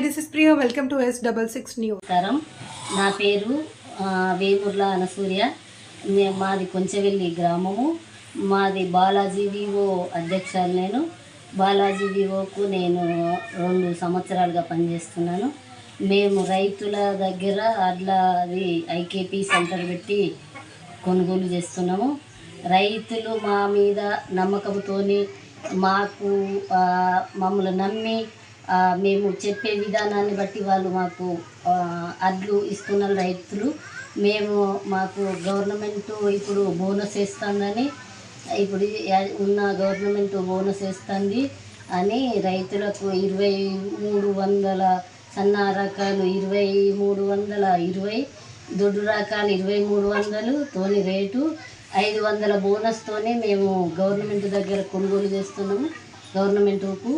this is Priya. Welcome to S66 News. నా పేరు వేముర్ల అనసూయ. మాది కొంచెవెల్లి గ్రామము. మాది బాలాజీ వివో అధ్యక్షురాలు. నేను బాలాజీ వివోకు నేను 2 సంవత్సరాలుగా పనిచేస్తున్నాను. మేము రైతుల దగ్గర అడ్లది ఐకేపీ సెంటర్ పెట్టి కొనుగోలు చేస్తున్నాము. రైతులు మా మీద నమ్మకంతో మాకు మమ్మల్ని నమ్మి మేము చెప్పే విధానాన్ని బట్టి వాళ్ళు మాకు అడ్లు ఇస్తున్నారు రైతులు. మాకు గవర్నమెంట్ ఇప్పుడు బోనస్ వేస్తుందని, ఇప్పుడు ఉన్న గవర్నమెంట్ బోనస్ వేస్తుంది అని రైతులకు 2300 సన్న రకాలు 2320, దొడ్డు రకాలు 2300 తోని రేటు 500 బోనస్తోనే మేము గవర్నమెంట్ దగ్గర కొనుగోలు చేస్తున్నాము. గవర్నమెంట్కు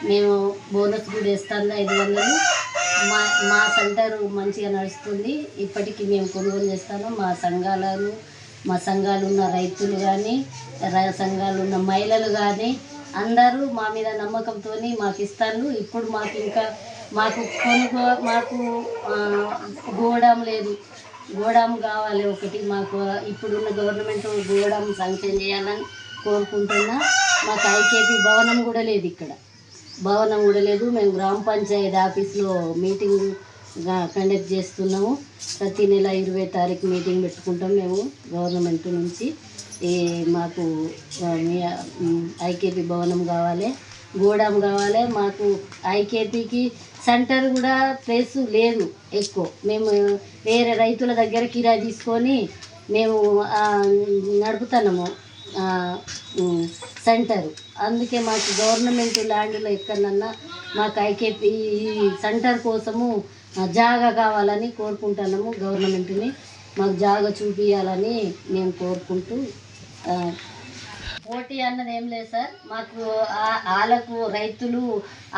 మేము బోనస్ కూడా ఇస్తాను 500. మా సెంటర్ మంచిగా నడుస్తుంది. ఇప్పటికీ మేము కొనుగోలు చేస్తాము. మా సంఘాలు ఉన్న రైతులు కానీ, సంఘాలు ఉన్న మహిళలు కానీ అందరూ మా మీద నమ్మకంతో మాకు ఇస్తాను. ఇప్పుడు మాకు గోడాం లేదు, గోడాం కావాలి ఒకటి. మాకు ఇప్పుడున్న గవర్నమెంట్ గోడాం శాంక్షన్ చేయాలని కోరుకుంటున్నా. మాకు ఐకేపీ భవనం కూడా లేదు, ఇక్కడ భవనం కూడా లేదు. మేము గ్రామ పంచాయతీ ఆఫీస్లో మీటింగ్ కండక్ట్ చేస్తున్నాము. ప్రతి నెల 20వ తారీఖు మీటింగ్ పెట్టుకుంటాం మేము గవర్నమెంట్ నుంచి. మాకు ఐకేపీ భవనం కావాలి, గోడాం కావాలి. మాకు ఐకేపీకి సెంటర్ కూడా ప్లేస్ లేదు ఎక్కువ. మేము వేరే రైతుల దగ్గర కిరాయి తీసుకొని మేము నడుపుతున్నాము సెంటరు. అందుకే మాకు గవర్నమెంట్ ల్యాండ్లో ఎక్కడన్నా మాకు ఐకేపీ సెంటర్ కోసము జాగా కావాలని కోరుకుంటున్నాము. గవర్నమెంట్ని మాకు జాగా చూపించాలని మేము కోరుకుంటూ, పోటీ అన్నది ఏం లేదు సార్. మాకు వాళ్ళకు రైతులు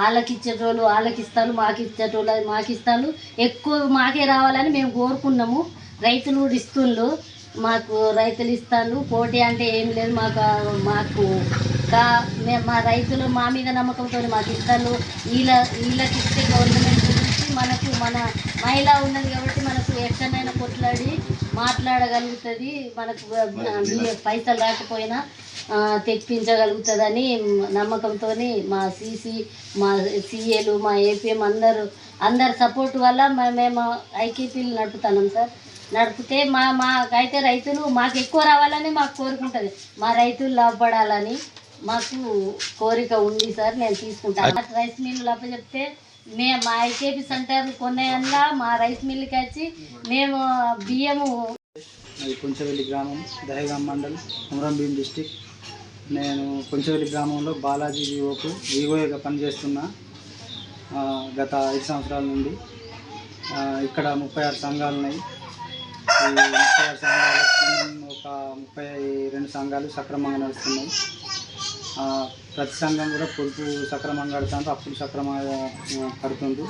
వాళ్ళకి ఇచ్చేటోళ్ళు వాళ్ళకి ఇస్తాను, మాకు ఇచ్చేటోళ్ళు మాకు ఇస్తాను. ఎక్కువ మాకే రావాలని మేము కోరుకున్నాము. రైతులు కూడా ఇస్తుండ్రు, మాకు రైతులు ఇస్తాను. పోటీ అంటే ఏం లేదు. మా రైతులు మా మీద నమ్మకంతో మాకు ఇస్తాను. వీళ్ళకి ఇస్తే గవర్నమెంట్ గురించి మన మహిళ ఉన్నది కాబట్టి మనకు ఎక్కడైనా కొట్లాడి మాట్లాడగలుగుతుంది. మనకు పైసలు రాకపోయినా తెప్పించగలుగుతుందని నమ్మకంతో మా మా సిఏలు, మా ఏపీఎం అందరు సపోర్ట్ వల్ల మేము ఐకేపీలు నడుపుతున్నాం సార్. నడిపితే మాకైతే రైతులు మాకు ఎక్కువ రావాలని మాకు కోరుకుంటుంది. మా రైతులు లాభపడాలని మాకు కోరిక ఉంది సార్. నేను తీసుకుంటాను. రైస్ మిల్లు అప్పచెప్తే మా ఐకేపీ సెంటర్ కొన్నాయల్లా మా రైస్ మిల్లుకి వచ్చి మేము బియ్యము. కొంచెవెల్లి గ్రామం, దహేగాం మండల్, కొమరంభీం డిస్టిక్. నేను కొంచెవెల్లి గ్రామంలో బాలాజీ వివోగా పనిచేస్తున్నా గత 5 సంవత్సరాల నుండి. ఇక్కడ 36 సంఘాలు ఉన్నాయి. ఈ 36 సంఘాలకు ఒక 32 సంఘాలు సక్రమంగా నడుస్తున్నాయి. ప్రతి సంఘం కూడా పొదుపు సక్రమంగా కడుతుండ్రు, అప్పులు సక్రమంగా కడుతుండ్రు.